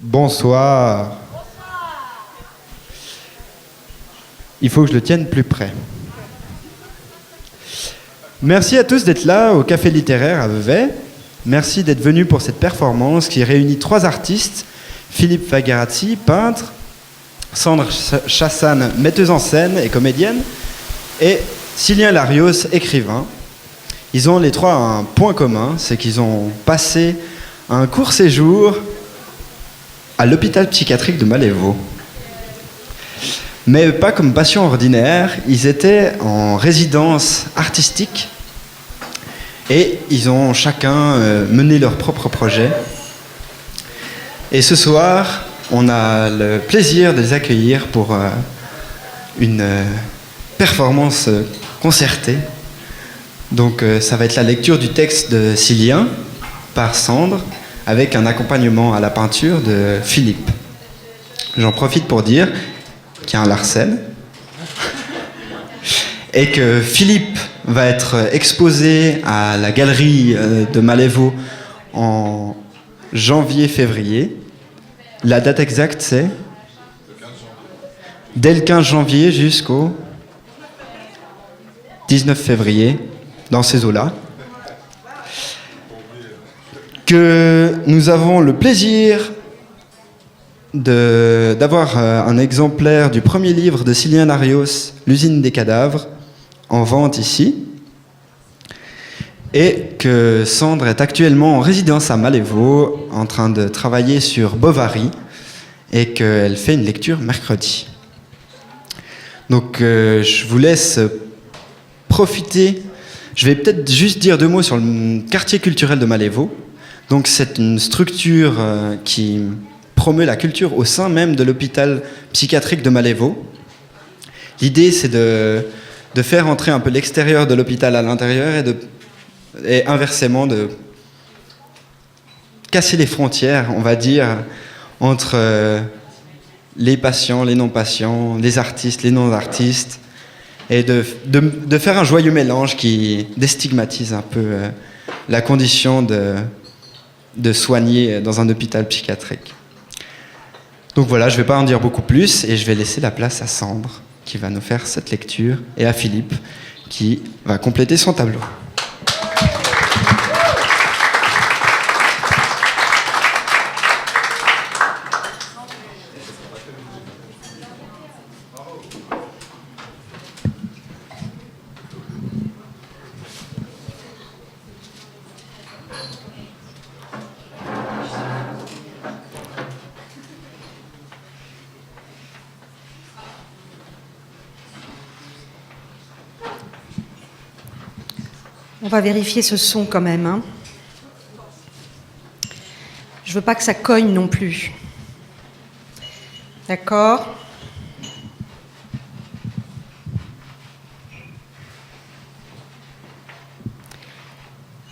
Bonsoir. Il faut que je le tienne plus près. Merci à tous d'être là au Café littéraire à Vevey. Merci d'être venus pour cette performance qui réunit 3 artistes. Philippe Fagarazzi, peintre, Sandre Chassan, metteuse en scène et comédienne, et Cylien Larios, écrivain. Ils ont les 3 un point commun, c'est qu'ils ont passé un court séjour à l'hôpital psychiatrique de Malévo. Mais pas comme patient ordinaire, ils étaient en résidence artistique et ils ont chacun mené leur propre projet. Et ce soir, on a le plaisir de les accueillir pour une performance concertée. Donc ça va être la lecture du texte de Cylien par Sandre avec un accompagnement à la peinture de Philippe. J'en profite pour dire qu'il y a un Larsen et que Philippe va être exposé à la galerie de Malévo en janvier-février. La date exacte, c'est dès le 15 janvier jusqu'au 19 février, dans ces eaux-là. Que nous avons le plaisir d'avoir un exemplaire du premier livre de Cylien Larios, L'usine des cadavres, en vente ici. Et que Sandre est actuellement en résidence à Malévo, en train de travailler sur Bovary, et qu'elle fait une lecture mercredi. Donc je vous laisse profiter. Je vais peut-être juste dire 2 mots sur le quartier culturel de Malévo. Donc c'est une structure qui promeut la culture au sein même de l'hôpital psychiatrique de Malévo. L'idée, c'est de faire entrer un peu l'extérieur de l'hôpital à l'intérieur et inversement de casser les frontières, on va dire, entre les patients, les non-patients, les artistes, les non-artistes, et de faire un joyeux mélange qui déstigmatise un peu la condition de soigner dans un hôpital psychiatrique. Donc voilà, je ne vais pas en dire beaucoup plus et je vais laisser la place à Sandre qui va nous faire cette lecture et à Philippe qui va compléter son tableau. On va vérifier ce son quand même. Hein. Je veux pas que ça cogne non plus. D'accord ?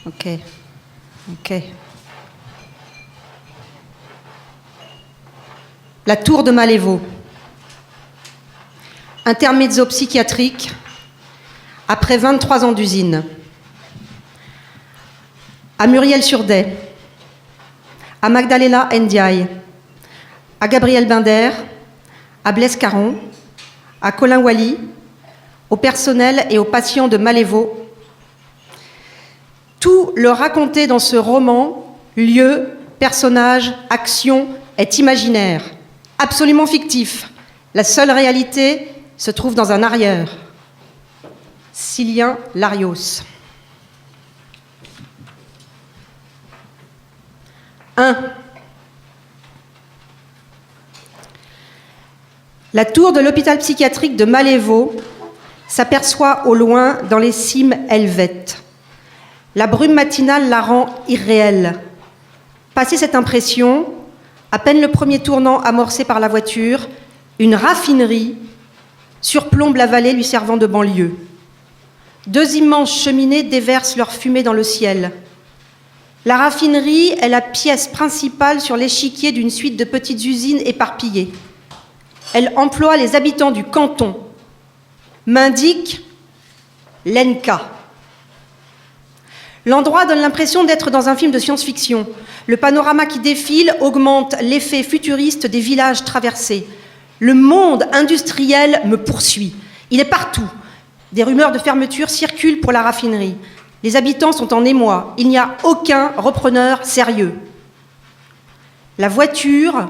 Ok. La tour de Malévo. Intermezzo psychiatrique après 23 ans d'usine. À Muriel-sur-Day, à Magdalena Ndiaye, à Gabriel Binder, à Blaise Caron, à Colin Wally, au personnel et aux patients de Malévo. Tout le raconté dans ce roman, lieu, personnage, action, est imaginaire, absolument fictif. La seule réalité se trouve dans un arrière. Cylien Larios. 1. La tour de l'hôpital psychiatrique de Malévo s'aperçoit au loin dans les cimes helvètes. La brume matinale la rend irréelle. Passée cette impression, à peine le premier tournant amorcé par la voiture, une raffinerie surplombe la vallée lui servant de banlieue. 2 immenses cheminées déversent leur fumée dans le ciel. La raffinerie est la pièce principale sur l'échiquier d'une suite de petites usines éparpillées. Elle emploie les habitants du canton. M'indique l'ENCA. L'endroit donne l'impression d'être dans un film de science-fiction. Le panorama qui défile augmente l'effet futuriste des villages traversés. Le monde industriel me poursuit. Il est partout. Des rumeurs de fermeture circulent pour la raffinerie. Les habitants sont en émoi. Il n'y a aucun repreneur sérieux. La voiture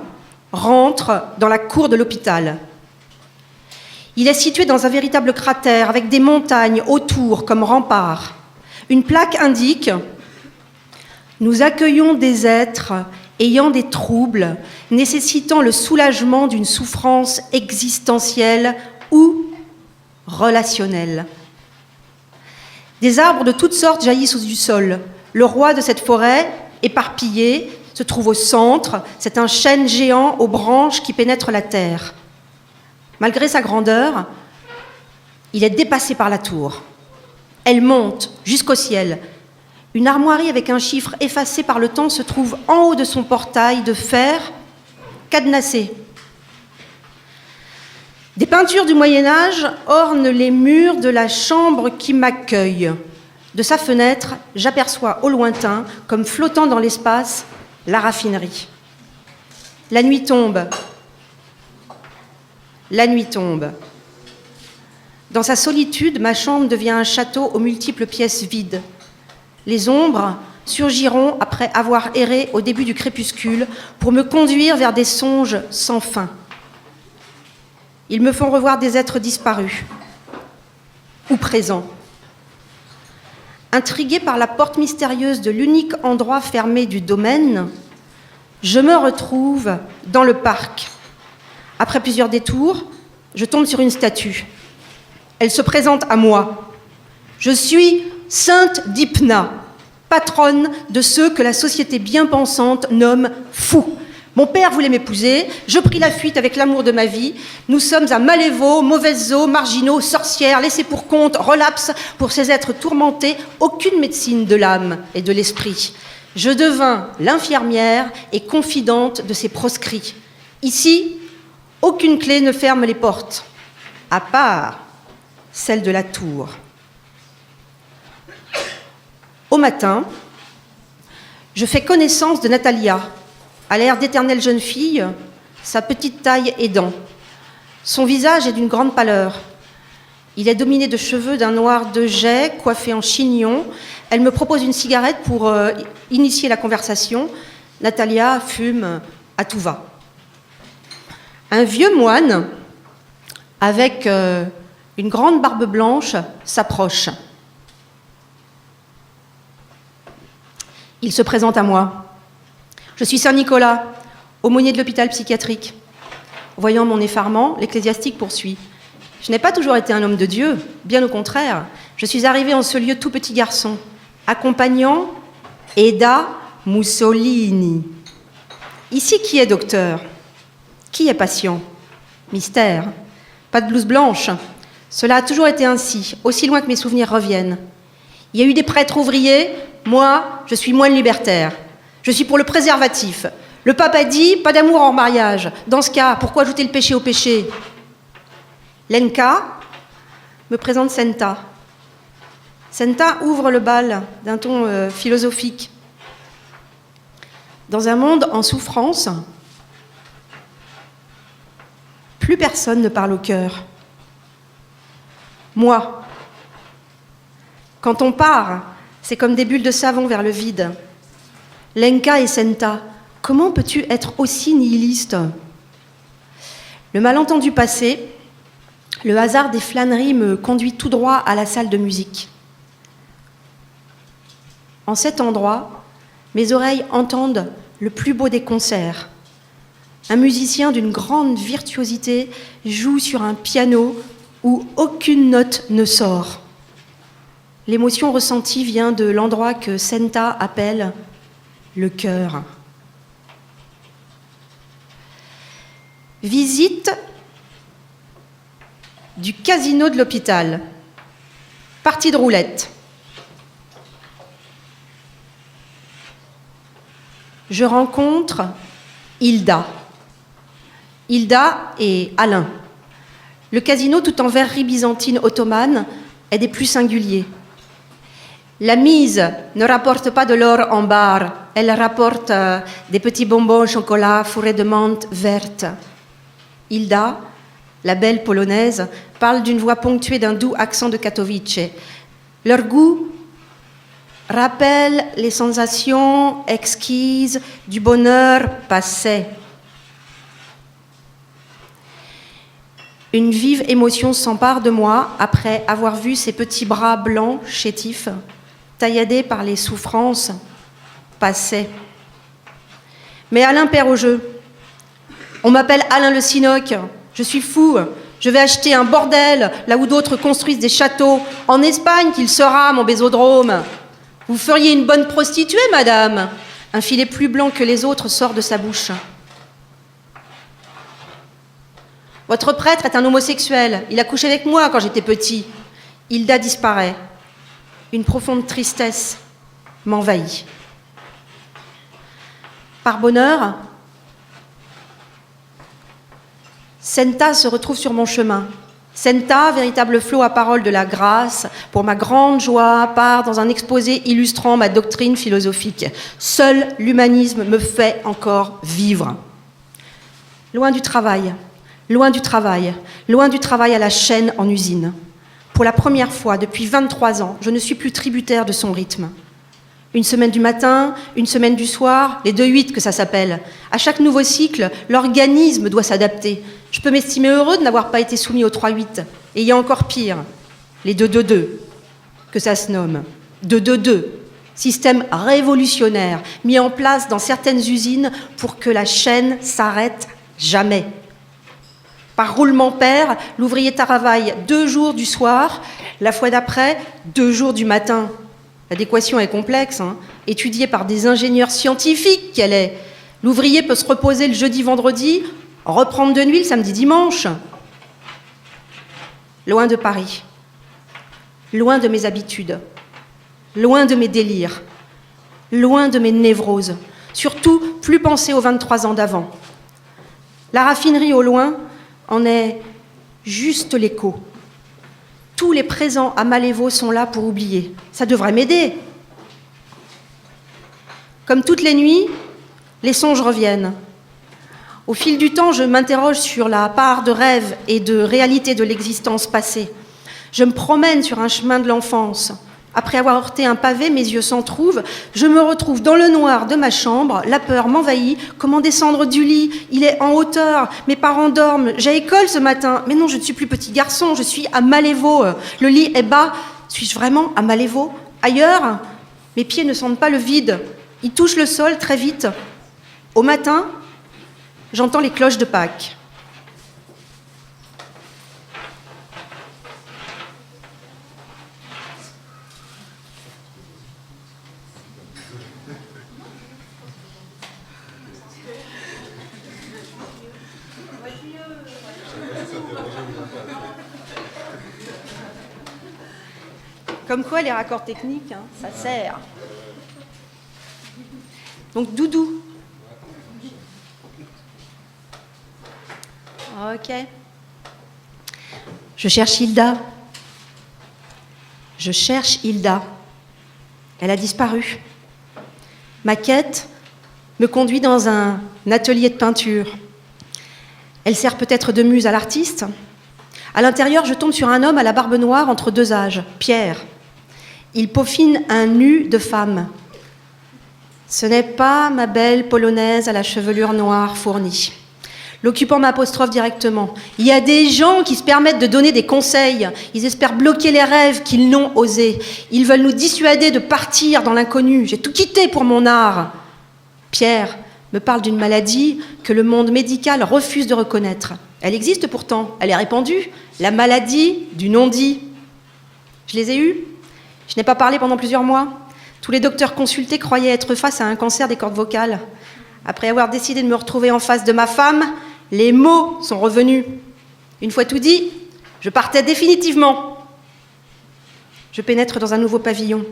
rentre dans la cour de l'hôpital. Il est situé dans un véritable cratère avec des montagnes autour comme remparts. Une plaque indique « Nous accueillons des êtres ayant des troubles nécessitant le soulagement d'une souffrance existentielle ou relationnelle. » Des arbres de toutes sortes jaillissent du sol. Le roi de cette forêt, éparpillé, se trouve au centre. C'est un chêne géant aux branches qui pénètrent la terre. Malgré sa grandeur, il est dépassé par la tour. Elle monte jusqu'au ciel. Une armoirie avec un chiffre effacé par le temps se trouve en haut de son portail de fer cadenassé. Des peintures du Moyen-Âge ornent les murs de la chambre qui m'accueille. De sa fenêtre, j'aperçois au lointain, comme flottant dans l'espace, la raffinerie. La nuit tombe. La nuit tombe. Dans sa solitude, ma chambre devient un château aux multiples pièces vides. Les ombres surgiront après avoir erré au début du crépuscule pour me conduire vers des songes sans fin. Ils me font revoir des êtres disparus ou présents. Intriguée par la porte mystérieuse de l'unique endroit fermé du domaine, je me retrouve dans le parc. Après plusieurs détours, je tombe sur une statue. Elle se présente à moi. Je suis Sainte Dipna, patronne de ceux que la société bien pensante nomme fous. Mon père voulait m'épouser, je pris la fuite avec l'amour de ma vie. Nous sommes à Malévo, mauvaises eaux, marginaux, sorcières, laissés pour compte, relapses pour ces êtres tourmentés, aucune médecine de l'âme et de l'esprit. Je devins l'infirmière et confidente de ces proscrits. Ici, aucune clé ne ferme les portes, à part celle de la tour. Au matin, je fais connaissance de Natalia, à l'air d'éternelle jeune fille, sa petite taille aidant. Son visage est d'une grande pâleur. Il est dominé de cheveux d'un noir de jais, coiffé en chignon. Elle me propose une cigarette pour initier la conversation. Natalia fume à tout va. Un vieux moine, avec une grande barbe blanche, s'approche. Il se présente à moi. Je suis Saint-Nicolas, aumônier de l'hôpital psychiatrique. Voyant mon effarement, l'ecclésiastique poursuit. Je n'ai pas toujours été un homme de Dieu, bien au contraire. Je suis arrivé en ce lieu tout petit garçon, accompagnant Eda Mussolini. Ici, qui est docteur? Qui est patient? Mystère. Pas de blouse blanche. Cela a toujours été ainsi, aussi loin que mes souvenirs reviennent. Il y a eu des prêtres ouvriers. Moi, je suis moine libertaire. Je suis pour le préservatif. Le pape a dit, pas d'amour hors mariage. Dans ce cas, pourquoi ajouter le péché au péché? Lenka me présente Senta. Senta ouvre le bal d'un ton philosophique. Dans un monde en souffrance, plus personne ne parle au cœur. Moi, quand on part, c'est comme des bulles de savon vers le vide. Lenka et Senta, comment peux-tu être aussi nihiliste? Le malentendu passé, le hasard des flâneries me conduit tout droit à la salle de musique. En cet endroit, mes oreilles entendent le plus beau des concerts. Un musicien d'une grande virtuosité joue sur un piano où aucune note ne sort. L'émotion ressentie vient de l'endroit que Senta appelle le cœur. Visite du casino de l'hôpital. Partie de roulette. Je rencontre Hilda. Hilda et Alain. Le casino, tout en verrerie byzantine ottomane, est des plus singuliers. La mise ne rapporte pas de l'or en barre, elle rapporte des petits bonbons au chocolat fourrés de menthe verte. Hilda, la belle polonaise, parle d'une voix ponctuée d'un doux accent de Katowice. Leur goût rappelle les sensations exquises du bonheur passé. Une vive émotion s'empare de moi après avoir vu ces petits bras blancs, chétifs, tailladés par les souffrances passées. Mais Alain perd au jeu. On m'appelle Alain le Sinoc. Je suis fou. Je vais acheter un bordel là où d'autres construisent des châteaux. En Espagne qu'il sera, mon bésodrome. Vous feriez une bonne prostituée, madame. Un filet plus blanc que les autres sort de sa bouche. Votre prêtre est un homosexuel. Il a couché avec moi quand j'étais petit. Hilda disparaît. Une profonde tristesse m'envahit. Par bonheur, Senta se retrouve sur mon chemin. Senta, véritable flot à parole de la grâce, pour ma grande joie, part dans un exposé illustrant ma doctrine philosophique. Seul l'humanisme me fait encore vivre. Loin du travail, loin du travail, loin du travail à la chaîne en usine. Pour la première fois depuis 23 ans, je ne suis plus tributaire de son rythme. Une semaine du matin, une semaine du soir, les 2-8 que ça s'appelle. À chaque nouveau cycle, l'organisme doit s'adapter. Je peux m'estimer heureux de n'avoir pas été soumis au 3-8. Et il y a encore pire, les 2-2-2, que ça se nomme. 2-2-2, système révolutionnaire, mis en place dans certaines usines pour que la chaîne s'arrête jamais. Par roulement pair, l'ouvrier travaille 2 jours du soir, la fois d'après, 2 jours du matin. L'adéquation est complexe, étudiée par des ingénieurs scientifiques qu'elle est. L'ouvrier peut se reposer le jeudi-vendredi, reprendre de nuit le samedi-dimanche. Loin de Paris, loin de mes habitudes, loin de mes délires, loin de mes névroses, surtout plus penser aux 23 ans d'avant. La raffinerie au loin en est juste l'écho. Tous les présents à Malévo sont là pour oublier. Ça devrait m'aider. Comme toutes les nuits, les songes reviennent. Au fil du temps, je m'interroge sur la part de rêve et de réalité de l'existence passée. Je me promène sur un chemin de l'enfance. Après avoir heurté un pavé, mes yeux s'entrouvent. Je me retrouve dans le noir de ma chambre. La peur m'envahit. Comment descendre du lit? Il est en hauteur. Mes parents dorment. J'ai école ce matin. Mais non, je ne suis plus petit garçon. Je suis à Malévo. Le lit est bas. Suis-je vraiment à Malévo? Ailleurs, mes pieds ne sentent pas le vide. Ils touchent le sol très vite. Au matin, j'entends les cloches de Pâques. Comme quoi, les raccords techniques, ça sert. Donc, doudou. Ok. Je cherche Hilda. Je cherche Hilda. Elle a disparu. Ma quête me conduit dans un atelier de peinture. Elle sert peut-être de muse à l'artiste. À l'intérieur, je tombe sur un homme à la barbe noire entre 2 âges, Pierre. Il peaufine un nu de femme. Ce n'est pas ma belle polonaise à la chevelure noire fournie. L'occupant m'apostrophe directement. Il y a des gens qui se permettent de donner des conseils. Ils espèrent bloquer les rêves qu'ils n'ont osés. Ils veulent nous dissuader de partir dans l'inconnu. J'ai tout quitté pour mon art. Pierre me parle d'une maladie que le monde médical refuse de reconnaître. Elle existe pourtant, elle est répandue. La maladie du non-dit. Je les ai eus. Je n'ai pas parlé pendant plusieurs mois. Tous les docteurs consultés croyaient être face à un cancer des cordes vocales. Après avoir décidé de me retrouver en face de ma femme, les mots sont revenus. Une fois tout dit, je partais définitivement. Je pénètre dans un nouveau pavillon.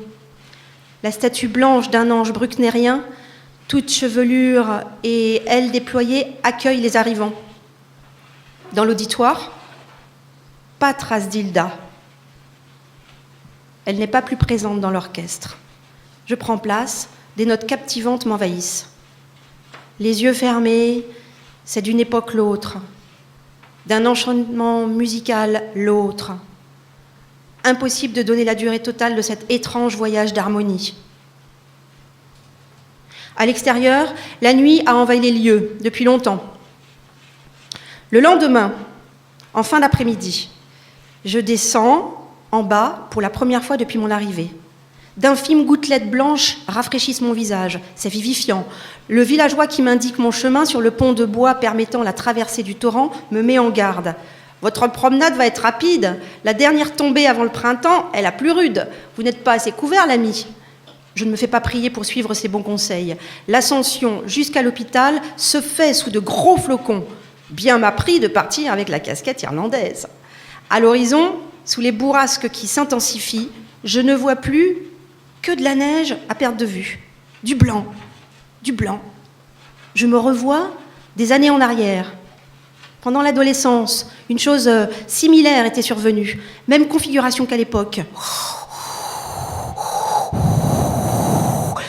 La statue blanche d'un ange brucknérien, toute chevelure et ailes déployées, accueille les arrivants. Dans l'auditoire, pas trace d'Hilda. Elle n'est pas plus présente dans l'orchestre. Je prends place, des notes captivantes m'envahissent. Les yeux fermés, c'est d'une époque l'autre, d'un enchantement musical l'autre. Impossible de donner la durée totale de cet étrange voyage d'harmonie. À l'extérieur, la nuit a envahi les lieux depuis longtemps. Le lendemain, en fin d'après-midi, je descends en bas pour la première fois depuis mon arrivée. D'infimes gouttelettes blanches rafraîchissent mon visage, c'est vivifiant. Le villageois qui m'indique mon chemin sur le pont de bois permettant la traversée du torrent me met en garde. Votre promenade va être rapide. La dernière tombée avant le printemps est la plus rude. Vous n'êtes pas assez couvert, l'ami. Je ne me fais pas prier pour suivre ces bons conseils. L'ascension jusqu'à l'hôpital se fait sous de gros flocons. Bien m'a pris de partir avec la casquette irlandaise. À l'horizon, sous les bourrasques qui s'intensifient, je ne vois plus que de la neige à perte de vue. Du blanc, du blanc. Je me revois des années en arrière. Pendant l'adolescence, une chose similaire était survenue. Même configuration qu'à l'époque.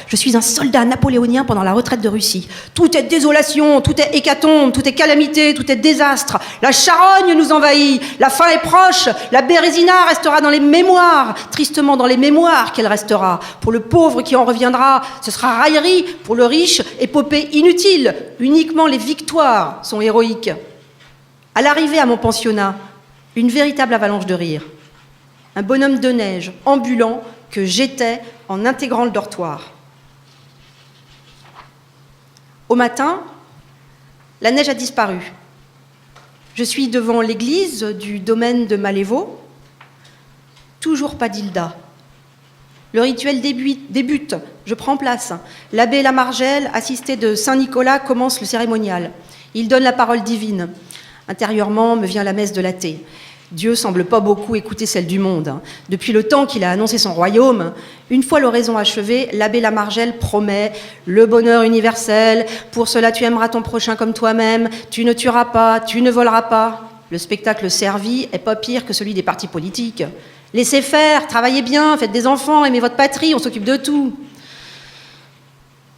Je suis un soldat napoléonien pendant la retraite de Russie. Tout est désolation, tout est hécatombe, tout est calamité, tout est désastre. La charogne nous envahit, la fin est proche, la Bérésina restera dans les mémoires, tristement dans les mémoires qu'elle restera. Pour le pauvre qui en reviendra, ce sera raillerie, pour le riche, épopée inutile. Uniquement les victoires sont héroïques. À l'arrivée à mon pensionnat, une véritable avalanche de rire. Un bonhomme de neige ambulant que j'étais en intégrant le dortoir. Au matin, la neige a disparu. Je suis devant l'église du domaine de Malévo. Toujours pas d'Hilda. Le rituel débute. Je prends place. L'abbé Lamargelle, assisté de Saint-Nicolas, commence le cérémonial. Il donne la parole divine. Intérieurement me vient la messe de l'athée. Dieu semble pas beaucoup écouter celle du monde. Depuis le temps qu'il a annoncé son royaume, une fois l'oraison achevée, l'abbé Lamargelle promet le bonheur universel. Pour cela, tu aimeras ton prochain comme toi-même. Tu ne tueras pas, tu ne voleras pas. Le spectacle servi est pas pire que celui des partis politiques. Laissez faire, travaillez bien, faites des enfants, aimez votre patrie, on s'occupe de tout.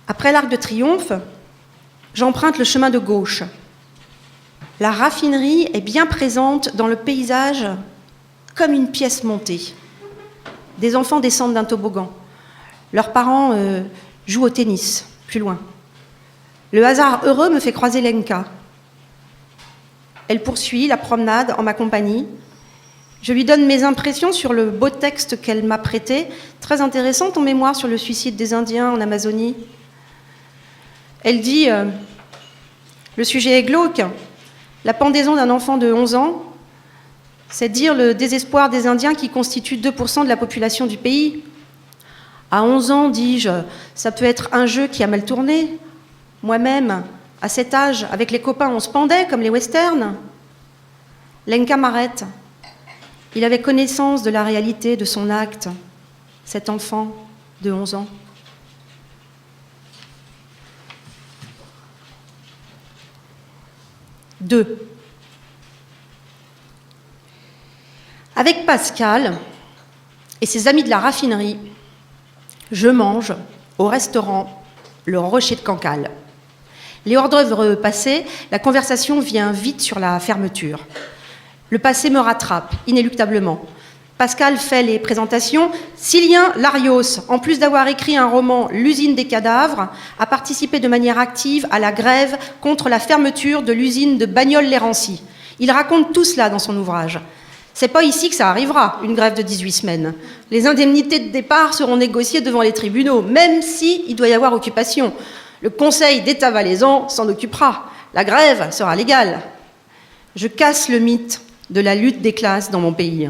Après l'Arc de Triomphe, j'emprunte le chemin de gauche. La raffinerie est bien présente dans le paysage comme une pièce montée. Des enfants descendent d'un toboggan. Leurs parents jouent au tennis, plus loin. Le hasard heureux me fait croiser Lenka. Elle poursuit la promenade en ma compagnie. Je lui donne mes impressions sur le beau texte qu'elle m'a prêté, très intéressant, ton mémoire sur le suicide des Indiens en Amazonie. Elle dit le sujet est glauque. La pendaison d'un enfant de 11 ans, c'est dire le désespoir des Indiens qui constituent 2% de la population du pays. À 11 ans, dis-je, ça peut être un jeu qui a mal tourné. Moi-même, à cet âge, avec les copains, on se pendait comme les westerns. Lenka m'arrête. Il avait connaissance de la réalité de son acte, cet enfant de 11 ans. Deux. Avec Pascal et ses amis de la raffinerie, je mange au restaurant Le Rocher de Cancale. Les hors-d'œuvre passés, la conversation vient vite sur la fermeture. Le passé me rattrape, inéluctablement. Pascal fait les présentations. Sylvain Larios, en plus d'avoir écrit un roman « L'usine des cadavres », a participé de manière active à la grève contre la fermeture de l'usine de Bagnoles-les-Rancy. Il raconte tout cela dans son ouvrage. C'est pas ici que ça arrivera, une grève de 18 semaines. Les indemnités de départ seront négociées devant les tribunaux, même s'il doit y avoir occupation. Le Conseil d'État valaisan s'en occupera. La grève sera légale. Je casse le mythe de la lutte des classes dans mon pays.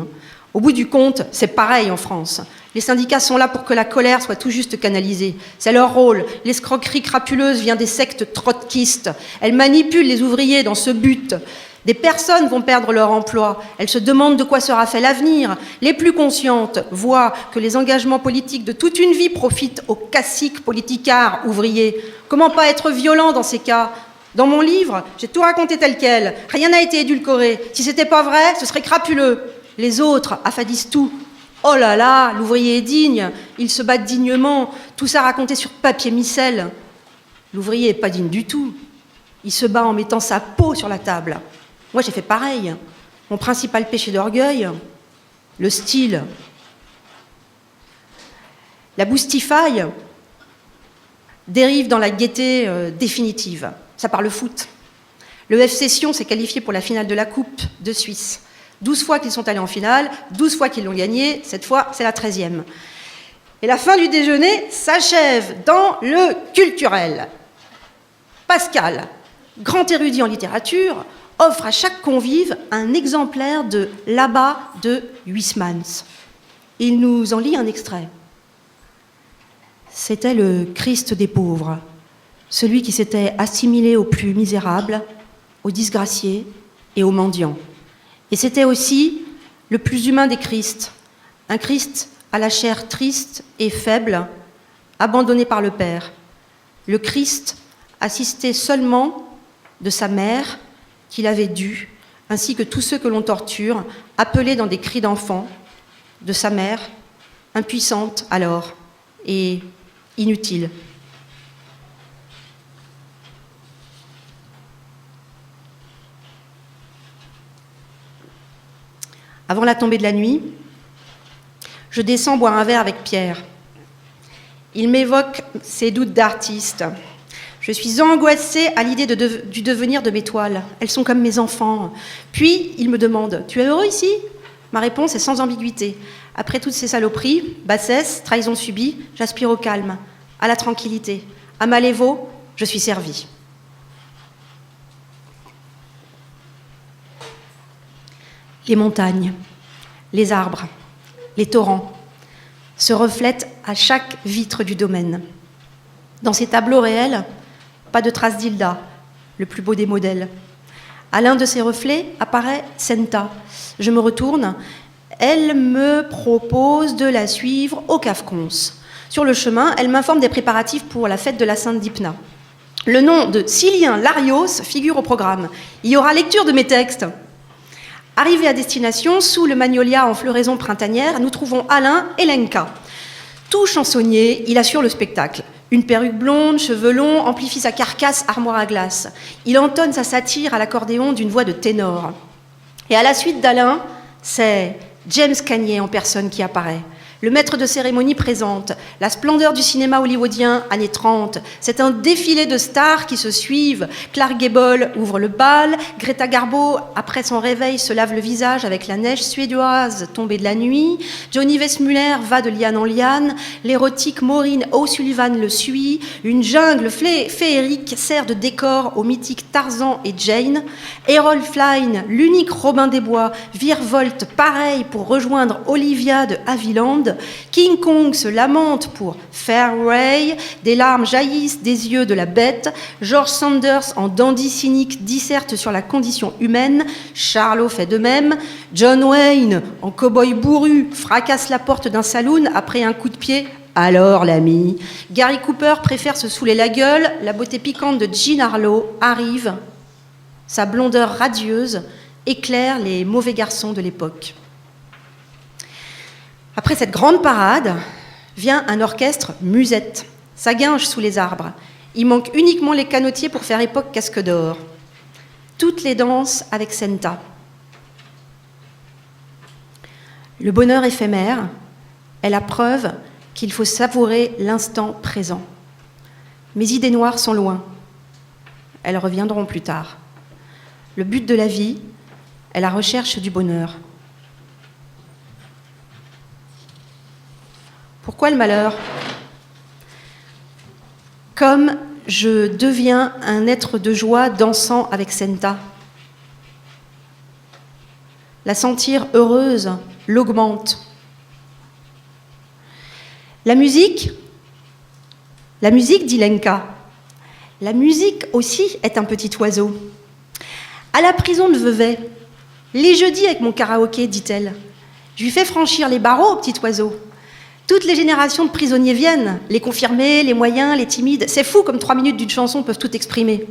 Au bout du compte, c'est pareil en France. Les syndicats sont là pour que la colère soit tout juste canalisée. C'est leur rôle. L'escroquerie crapuleuse vient des sectes trotskistes. Elles manipulent les ouvriers dans ce but. Des personnes vont perdre leur emploi. Elles se demandent de quoi sera fait l'avenir. Les plus conscientes voient que les engagements politiques de toute une vie profitent aux caciques politicards ouvriers. Comment pas être violent dans ces cas ? Dans mon livre, j'ai tout raconté tel quel. Rien n'a été édulcoré. Si c'était pas vrai, ce serait crapuleux. Les autres affadissent tout. Oh là là, l'ouvrier est digne, il se bat dignement, tout ça raconté sur papier micelle. L'ouvrier n'est pas digne du tout. Il se bat en mettant sa peau sur la table. Moi, j'ai fait pareil. Mon principal péché d'orgueil, le style. La boustifaille dérive dans la gaieté définitive. Ça part le foot. Le FC Sion s'est qualifié pour la finale de la Coupe de Suisse. 12 fois qu'ils sont allés en finale, 12 fois qu'ils l'ont gagné, cette fois, c'est la 13e. Et la fin du déjeuner s'achève dans le culturel. Pascal, grand érudit en littérature, offre à chaque convive un exemplaire de L'Abbat de Huysmans. Il nous en lit un extrait. C'était le Christ des pauvres, celui qui s'était assimilé aux plus misérables, aux disgraciés et aux mendiants. Et c'était aussi le plus humain des Christs, un Christ à la chair triste et faible, abandonné par le Père. Le Christ assisté seulement de sa mère, qu'il avait dû, ainsi que tous ceux que l'on torture, appelés dans des cris d'enfants, de sa mère, impuissante alors et inutile. Avant la tombée de la nuit, je descends boire un verre avec Pierre. Il m'évoque ses doutes d'artiste. Je suis angoissée à l'idée du devenir de mes toiles. Elles sont comme mes enfants. Puis, il me demande « Tu es heureux ici ?» Ma réponse est sans ambiguïté. Après toutes ces saloperies, bassesse, trahison subie, j'aspire au calme, à la tranquillité. À Malévo, je suis servie. Les montagnes, les arbres, les torrents se reflètent à chaque vitre du domaine. Dans ces tableaux réels, pas de trace d'Hilda, le plus beau des modèles. À l'un de ces reflets apparaît Senta. Je me retourne. Elle me propose de la suivre au Cafcons. Sur le chemin, elle m'informe des préparatifs pour la fête de la Sainte Dipna. Le nom de Cilien Larios figure au programme. Il y aura lecture de mes textes. Arrivés à destination, sous le magnolia en floraison printanière, nous trouvons Alain et Lenka. Tout chansonnier, il assure le spectacle. Une perruque blonde, cheveux longs, amplifie sa carcasse armoire à glace. Il entonne sa satire à l'accordéon d'une voix de ténor. Et à la suite d'Alain, c'est James Cagney en personne qui apparaît. Le maître de cérémonie présente la splendeur du cinéma hollywoodien, années 30. C'est un défilé de stars qui se suivent. Clark Gable ouvre le bal. Greta Garbo, après son réveil, se lave le visage avec la neige suédoise tombée de la nuit. Johnny Weissmuller va de liane en liane. L'érotique Maureen O'Sullivan le suit. Une jungle féerique sert de décor aux mythiques Tarzan et Jane. Errol Flynn, l'unique Robin des Bois, virevolte pareil pour rejoindre Olivia de Havilland. King Kong se lamente pour Fairway, des larmes jaillissent des yeux de la bête. George Sanders, en dandy cynique, disserte sur la condition humaine. Charlot fait de même. John Wayne, en cow-boy bourru, fracasse la porte d'un saloon après un coup de pied. Alors, l'ami. Gary Cooper préfère se saouler la gueule. La beauté piquante de Jean Harlow arrive. Sa blondeur radieuse éclaire les mauvais garçons de l'époque. Après cette grande parade, vient un orchestre musette. Ça guinche sous les arbres. Il manque uniquement les canotiers pour faire époque casque d'or. Toutes les danses avec Senta. Le bonheur éphémère est la preuve qu'il faut savourer l'instant présent. Mes idées noires sont loin. Elles reviendront plus tard. Le but de la vie est la recherche du bonheur. Pourquoi le malheur ? Comme je deviens un être de joie dansant avec Senta. La sentir heureuse l'augmente. La musique, dit Lenka, la musique aussi est un petit oiseau. À la prison de Vevey, les jeudis avec mon karaoké, dit-elle, je lui fais franchir les barreaux au petit oiseau. Toutes les générations de prisonniers viennent, les confirmés, les moyens, les timides. C'est fou comme 3 minutes d'une chanson peuvent tout exprimer.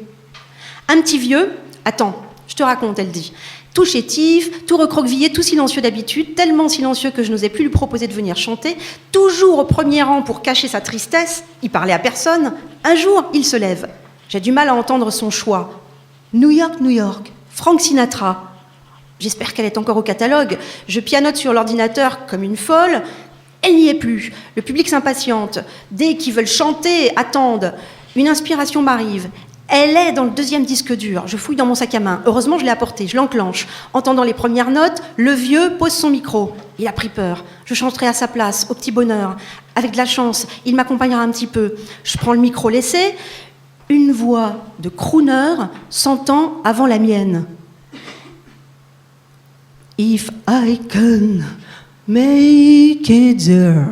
Un petit vieux, attends, Je te raconte, elle dit. Tout chétif, tout recroquevillé, tout silencieux d'habitude, tellement silencieux que je n'osais plus lui proposer de venir chanter, toujours au premier rang pour cacher sa tristesse, il parlait à personne. Un jour, il se lève. J'ai du mal à entendre son choix. New York, New York, Frank Sinatra. J'espère qu'elle est encore au catalogue. Je pianote sur l'ordinateur comme une folle. Elle n'y est plus. Le public s'impatiente. Dès qu'ils veulent chanter, attendent. Une inspiration m'arrive. Elle est dans le deuxième disque dur. Je fouille dans mon sac à main. Heureusement, je l'ai apporté. Je l'enclenche. Entendant les premières notes, le vieux pose son micro. Il a pris peur. Je chanterai à sa place, au petit bonheur. Avec de la chance, il m'accompagnera un petit peu. Je prends le micro laissé. Une voix de crooner s'entend avant la mienne. If I can make it there,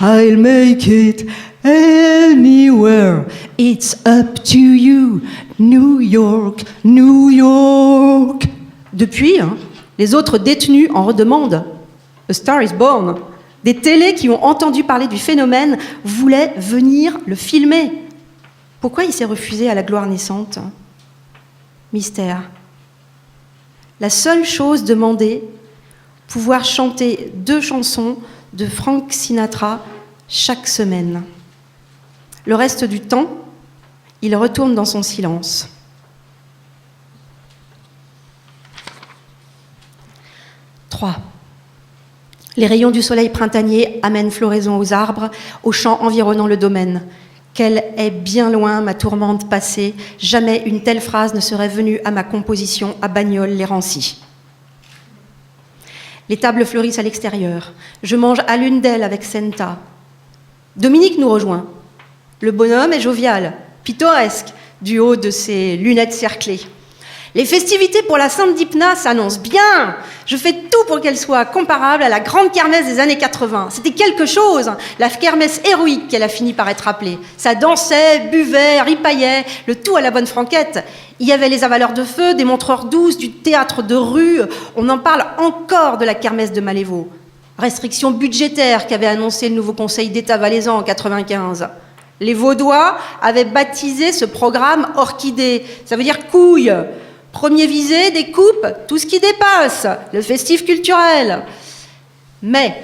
I'll make it anywhere. It's up to you, New York, New York. Depuis, les autres détenus en redemandent. A Star is Born. Des télés qui ont entendu parler du phénomène voulaient venir le filmer. Pourquoi il s'est refusé à la gloire naissante ? Mystère. La seule chose demandée, pouvoir chanter 2 chansons de Frank Sinatra chaque semaine. Le reste du temps, il retourne dans son silence. 3. Les rayons du soleil printanier amènent floraison aux arbres, aux champs environnant le domaine. Qu'elle est bien loin, ma tourmente passée. Jamais une telle phrase ne serait venue à ma composition à Bagnoles-les-Rancy. Les tables fleurissent à l'extérieur. Je mange à l'une d'elles avec Senta. Dominique nous rejoint. Le bonhomme est jovial, pittoresque, du haut de ses lunettes cerclées. Les festivités pour la Sainte Dipna s'annoncent bien. Je fais tout pour qu'elle soit comparable à la grande kermesse des années 80. C'était quelque chose, la kermesse héroïque qu'elle a fini par être appelée. Ça dansait, buvait, ripaillait, le tout à la bonne franquette. Il y avait les avaleurs de feu, des montreurs douces, du théâtre de rue. On en parle encore de la kermesse de Malévo. Restrictions budgétaires qu'avait annoncé le nouveau Conseil d'État valaisan en 95. Les Vaudois avaient baptisé ce programme Orchidée. Ça veut dire couille. Premier visé, des coupes, tout ce qui dépasse, le festif culturel. Mais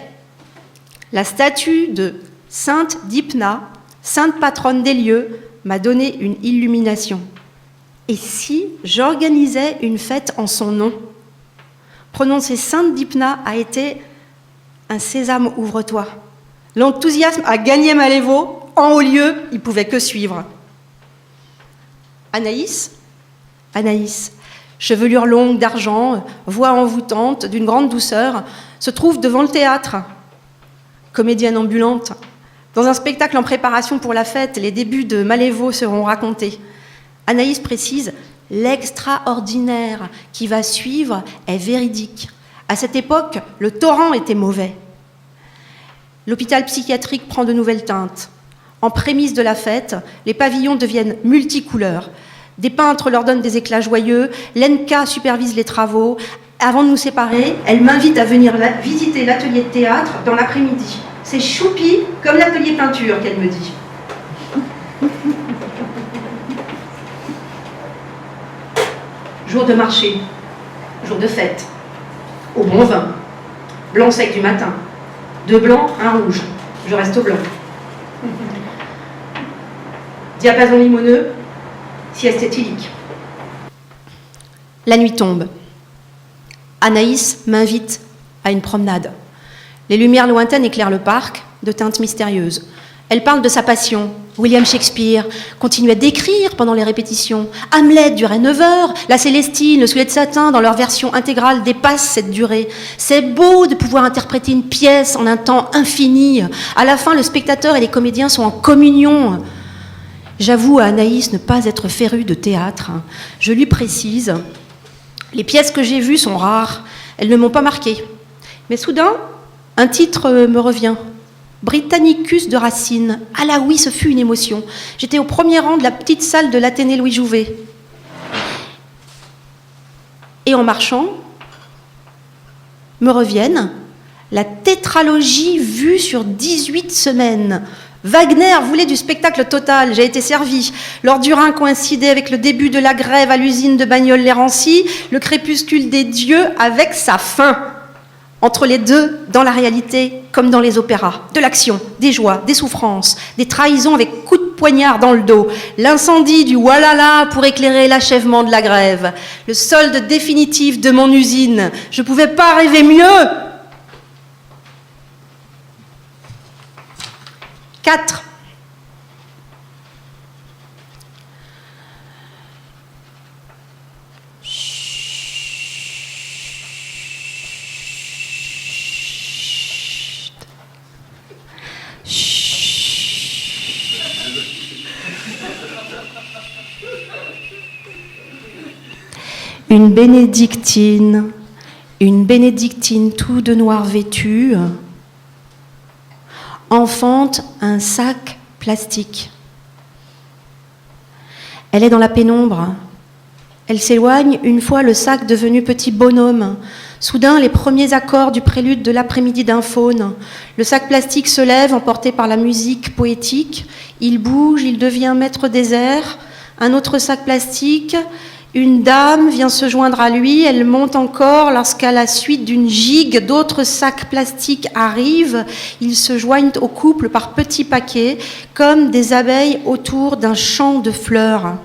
la statue de Sainte Dipna, sainte patronne des lieux, m'a donné une illumination. Et si j'organisais une fête en son nom ? Prononcer Sainte Dipna a été un sésame, ouvre-toi. L'enthousiasme a gagné Malévo. En haut lieu, il ne pouvait que suivre. Anaïs, chevelure longue d'argent, voix envoûtante, d'une grande douceur, se trouve devant le théâtre. Comédienne ambulante. Dans un spectacle en préparation pour la fête, les débuts de Malévo seront racontés. Anaïs précise, l'extraordinaire qui va suivre est véridique. À cette époque, le torrent était mauvais. L'hôpital psychiatrique prend de nouvelles teintes. En prémisse de la fête, les pavillons deviennent multicouleurs. Des peintres leur donnent des éclats joyeux, l'ENCA supervise les travaux. Avant de nous séparer, elle m'invite à venir visiter l'atelier de théâtre dans l'après-midi. C'est choupi comme l'atelier peinture qu'elle me dit. Jour de marché, jour de fête, au bon vin, blanc sec du matin, 2 blancs, 1 rouge, je reste au blanc. Diapason limoneux, sieste éthylique. La nuit tombe. Anaïs m'invite à une promenade. Les lumières lointaines éclairent le parc, de teintes mystérieuses. Elle parle de sa passion. William Shakespeare continuait d'écrire pendant les répétitions. Hamlet durait 9 heures. La Célestine, le soulier de satin, dans leur version intégrale, dépassent cette durée. C'est beau de pouvoir interpréter une pièce en un temps infini. À la fin, le spectateur et les comédiens sont en communion. J'avoue à Anaïs ne pas être férue de théâtre. Je lui précise, les pièces que j'ai vues sont rares. Elles ne m'ont pas marquée. Mais soudain, un titre me revient. Britannicus de Racine. Ah là oui, ce fut une émotion. J'étais au premier rang de la petite salle de l'Athénée Louis Jouvet. Et en marchant, me reviennent la tétralogie vue sur 18 semaines. Wagner voulait du spectacle total, j'ai été servi. L'heure du Rhin coïncidait avec le début de la grève à l'usine de Bagnoles-les-Rancy, le crépuscule des dieux avec sa fin. Entre les deux, dans la réalité, comme dans les opéras, de l'action, des joies, des souffrances, des trahisons avec coups de poignard dans le dos, l'incendie du walala pour éclairer l'achèvement de la grève, le solde définitif de mon usine. Je ne pouvais pas rêver mieux. 4. Une bénédictine tout de noir vêtue, enfante un sac plastique. Elle est dans la pénombre. Elle s'éloigne une fois le sac devenu petit bonhomme. Soudain, les premiers accords du prélude de l'après-midi d'un faune. Le sac plastique se lève, emporté par la musique poétique. Il bouge, il devient maître des airs. Un autre sac plastique. Une dame vient se joindre à lui, elle monte encore lorsqu'à la suite d'une gigue, d'autres sacs plastiques arrivent. Ils se joignent au couple par petits paquets, comme des abeilles autour d'un champ de fleurs.